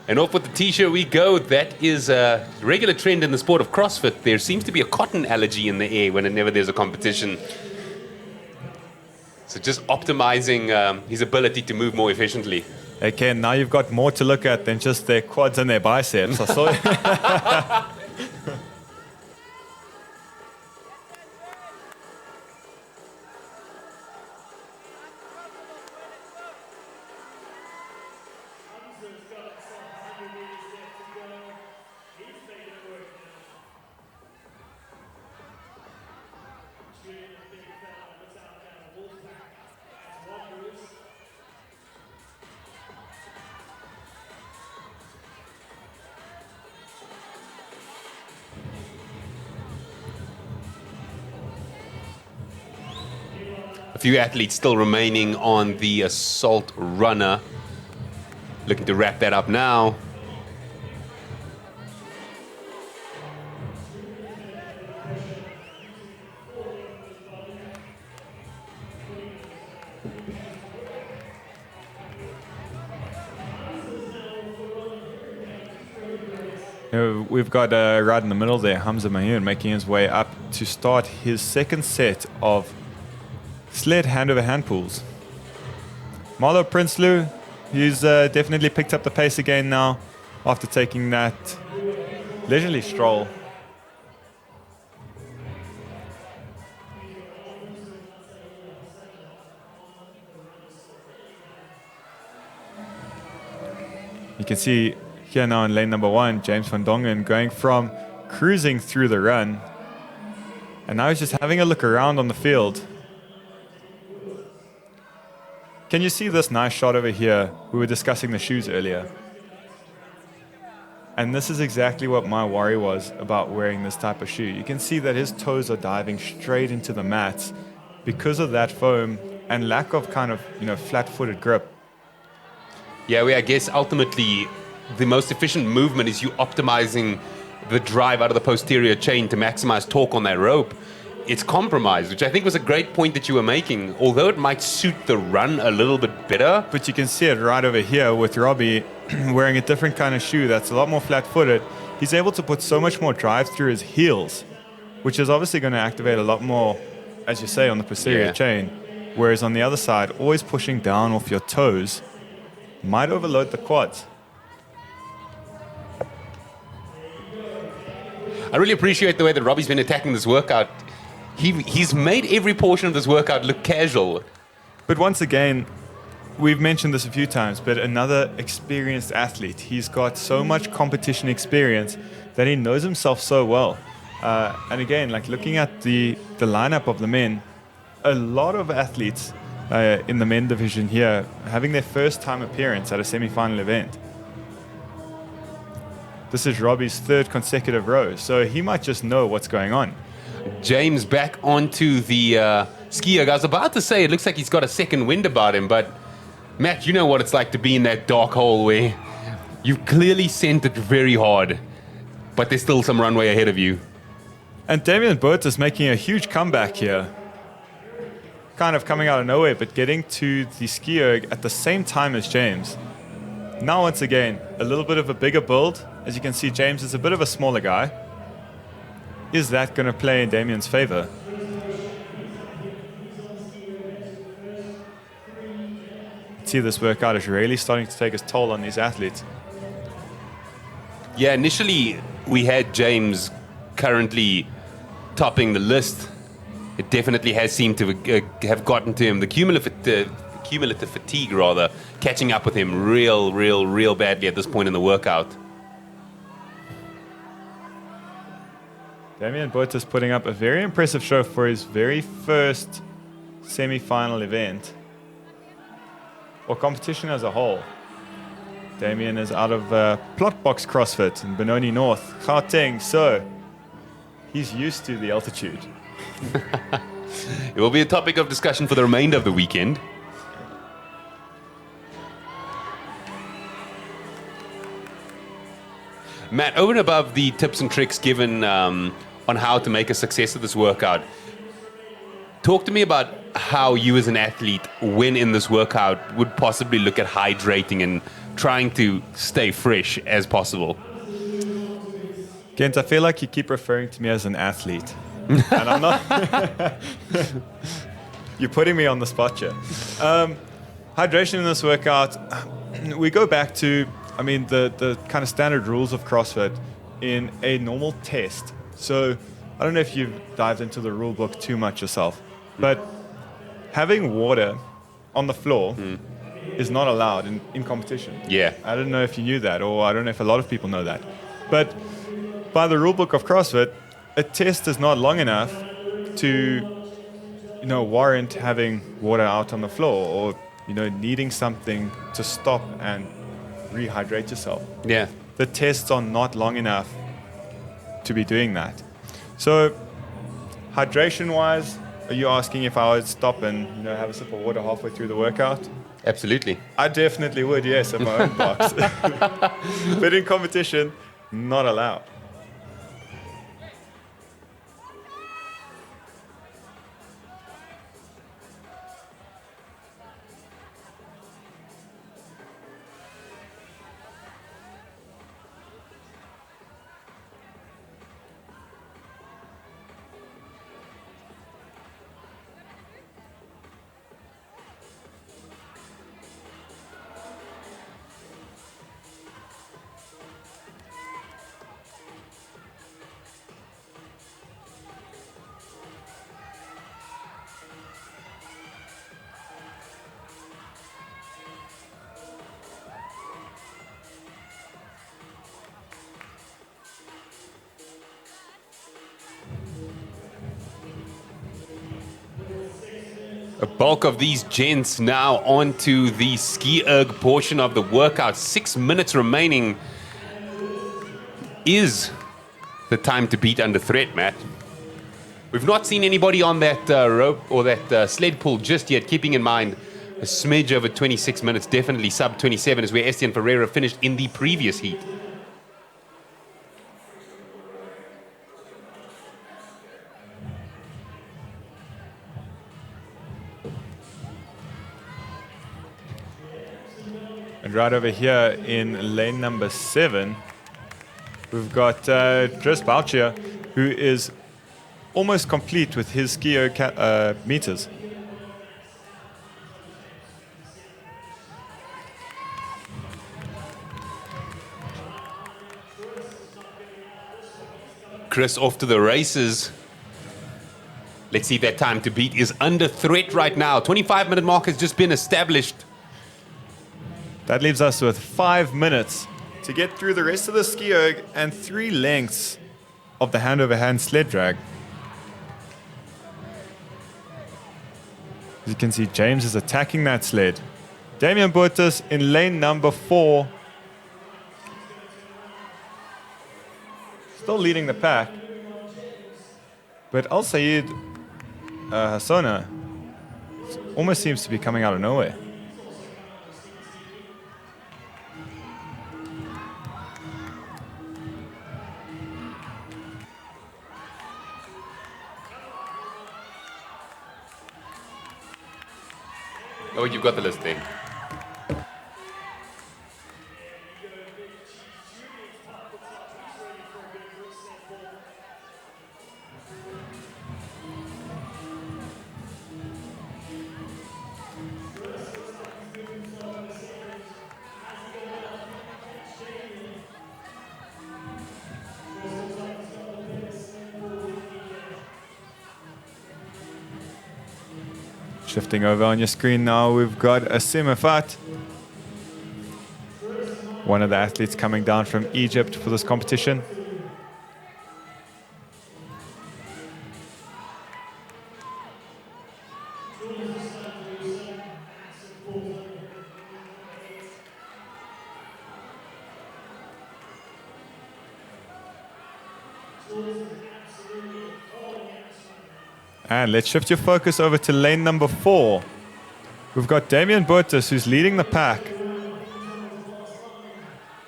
And off with the t-shirt we go. That is a regular trend in the sport of CrossFit. There seems to be a cotton allergy in the air whenever there's a competition. So just optimizing his ability to move more efficiently. Okay, now you've got more to look at than just their quads and their biceps. I saw A few athletes still remaining on the assault runner. Looking to wrap that up now. We've got right in the middle there, Hamza Mahoun making his way up to start his second set of sled hand-over-hand pulls. Marlo Prinsloo, he's definitely picked up the pace again now after taking that leisurely stroll. You can see here now in lane number 1, James van Dongen going from cruising through the run, and now he's just having a look around on the field. Can you see this nice shot over here? We were discussing the shoes earlier. And this is exactly what my worry was about wearing this type of shoe. You can see that his toes are diving straight into the mats because of that foam and lack of kind of, flat-footed grip. Yeah, I guess ultimately the most efficient movement is you optimizing the drive out of the posterior chain to maximize torque on that rope. It's compromised, which I think was a great point that you were making, although it might suit the run a little bit better. But you can see it right over here with Robbie wearing a different kind of shoe that's a lot more flat-footed. He's able to put so much more drive through his heels, which is obviously going to activate a lot more, as you say, on the posterior chain. Whereas on the other side, always pushing down off your toes might overload the quads. I really appreciate the way that Robbie's been attacking this workout. He's made every portion of this workout look casual. But once again, we've mentioned this a few times, but another experienced athlete. He's got so much competition experience that he knows himself so well. And again, like looking at the lineup of the men, a lot of athletes in the men division here having their first time appearance at a semi-final event. This is Robbie's third consecutive row, so he might just know what's going on. James back onto the skier. I was about to say it looks like he's got a second wind about him, but Matt, you know what it's like to be in that dark hole where you've clearly sent it very hard, but there's still some runway ahead of you. And Damian Burt is making a huge comeback here. Kind of coming out of nowhere, but getting to the skier at the same time as James. Now, once again, a little bit of a bigger build. As you can see, James is a bit of a smaller guy. Is that going to play in Damian's favor? See, this workout is really starting to take its toll on these athletes. Yeah, initially we had James currently topping the list. It definitely has seemed to have gotten to him. The cumulative fatigue, rather, catching up with him real badly at this point in the workout. Damian Burt is putting up a very impressive show for his very first semi-final event, or competition as a whole. Damian is out of Plotbox CrossFit in Benoni North, Gauteng, so he's used to the altitude. It will be a topic of discussion for the remainder of the weekend. Matt, over and above the tips and tricks given on how to make a success of this workout, talk to me about how you as an athlete, when in this workout, would possibly look at hydrating and trying to stay fresh as possible. Kent, I feel like you keep referring to me as an athlete. And I'm not. You're putting me on the spot here. Hydration in this workout, we go back to, the kind of standard rules of CrossFit in a normal test. So I don't know if you've dived into the rule book too much yourself, but having water on the floor is not allowed in competition. Yeah. I don't know if you knew that, or I don't know if a lot of people know that. But by the rule book of CrossFit, a test is not long enough to, warrant having water out on the floor, or, needing something to stop and rehydrate yourself. Yeah. The tests are not long enough to be doing that. So, hydration-wise, are you asking if I would stop and have a sip of water halfway through the workout? Absolutely. I definitely would, yes, at my own box. But in competition, not allowed. A bulk of these gents now onto the ski erg portion of the workout. 6 minutes remaining. Is the time to beat under threat, Matt? We've not seen anybody on that rope or that sled pull just yet, keeping in mind a smidge over 26 minutes, definitely sub 27 is where Estienne Ferreira finished in the previous heat. And right over here in lane number 7, we've got Dries Boucher, who is almost complete with his ski meters. Chris off to the races. Let's see if that time to beat is under threat right now. 25-minute mark has just been established. That leaves us with 5 minutes to get through the rest of the ski erg and 3 lengths of the hand-over-hand sled drag. As you can see, James is attacking that sled. Damian Boertes in lane number 4. Still leading the pack. But Al Sayed Hassona almost seems to be coming out of nowhere. Oh, you've got the list there. Shifting over on your screen now, we've got a Semifat, one of the athletes coming down from Egypt for this competition. And let's shift your focus over to lane number 4. We've got Damian Boertes, who's leading the pack.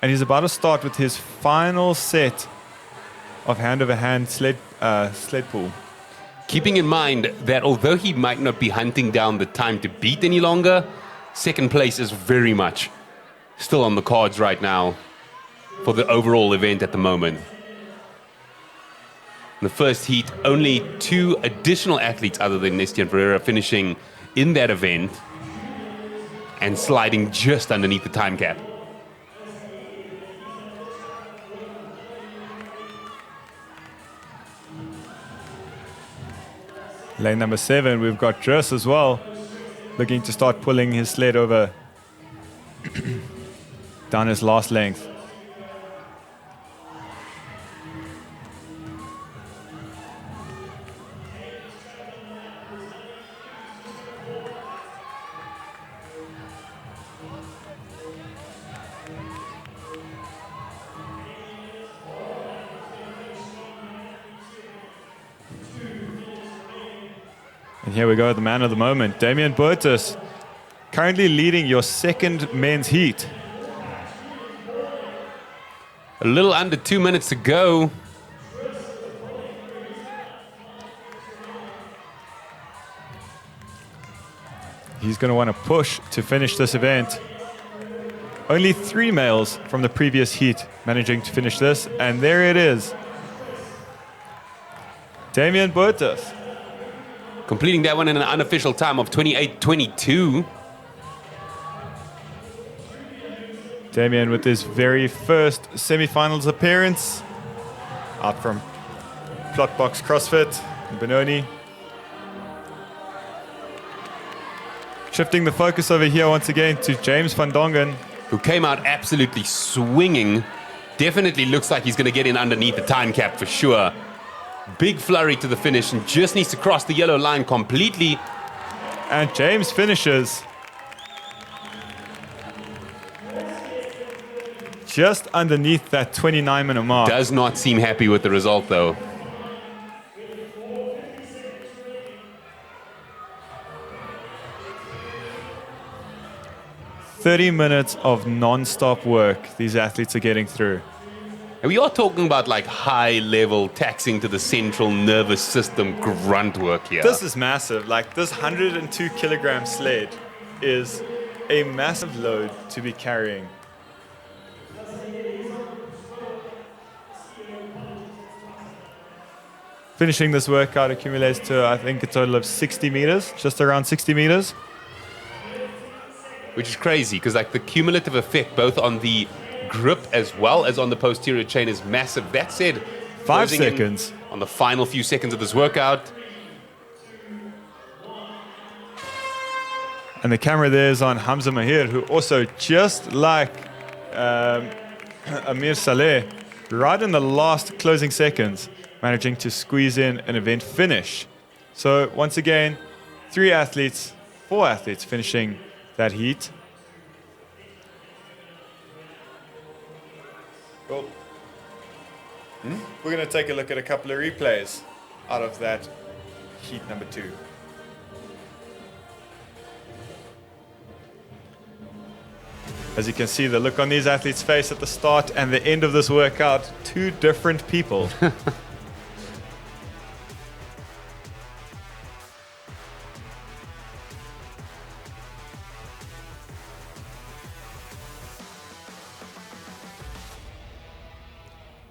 And he's about to start with his final set of hand-over-hand sled pull. Keeping in mind that although he might not be hunting down the time to beat any longer, second place is very much still on the cards right now for the overall event at the moment. In the first heat, only 2 additional athletes other than Nestian Pereira finishing in that event and sliding just underneath the time cap. Lane number 7, we've got Dris as well, looking to start pulling his sled over down his last length. And here we go, the man of the moment, Damian Burtis, currently leading your second men's heat. A little under 2 minutes to go. He's going to want to push to finish this event. Only 3 males from the previous heat managing to finish this, and there it is. Damian Burtis. Completing that one in an unofficial time of 28:22. Damian with his very first semi-finals appearance out from Plotbox CrossFit in Benoni. Shifting the focus over here once again to James van Dongen, who came out absolutely swinging. Definitely looks like he's going to get in underneath the time cap for sure. Big flurry to the finish and just needs to cross the yellow line completely. And James finishes just underneath that 29-minute mark. Does not seem happy with the result though. "30 minutes of non-stop work these athletes are getting through." And we are talking about like high-level taxing to the central nervous system grunt work here. This is massive. Like, this 102-kilogram sled is a massive load to be carrying. Finishing this workout accumulates to, I think, a total of 60 meters, just around 60 meters. Which is crazy, because like the cumulative effect both on the grip as well as on the posterior chain is massive. That said, 5 seconds on the final few seconds of this workout. And the camera there is on Hamza Mahir, who also, just like Amir Saleh, right in the last closing seconds, managing to squeeze in an event finish. So once again, 4 athletes finishing that heat. Cool. We're going to take a look at a couple of replays out of that heat number 2. As you can see, the look on these athletes' face at the start and the end of this workout, 2 different people.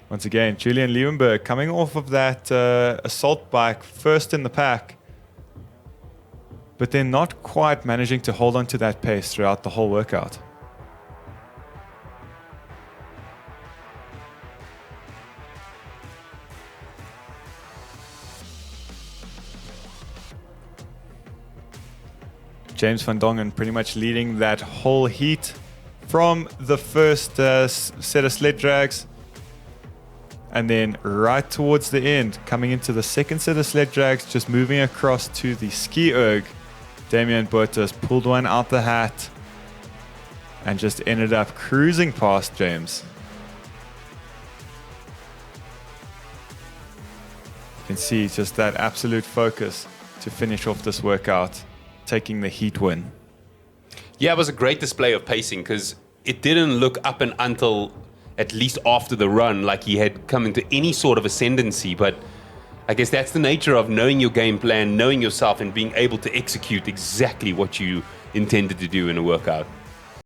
Once again, Julian Liebenberg coming off of that assault bike first in the pack, but then not quite managing to hold on to that pace throughout the whole workout. James van Dongen pretty much leading that whole heat from the first set of sled drags. And then right towards the end, coming into the second set of sled drags, just moving across to the ski erg, Damian Burtis pulled one out the hat and just ended up cruising past James. You can see just that absolute focus to finish off this workout, taking the heat win. Yeah, it was a great display of pacing because it didn't look up and until at least after the run like he had come into any sort of ascendancy. But I guess that's the nature of knowing your game plan, knowing yourself, and being able to execute exactly what you intended to do in a workout.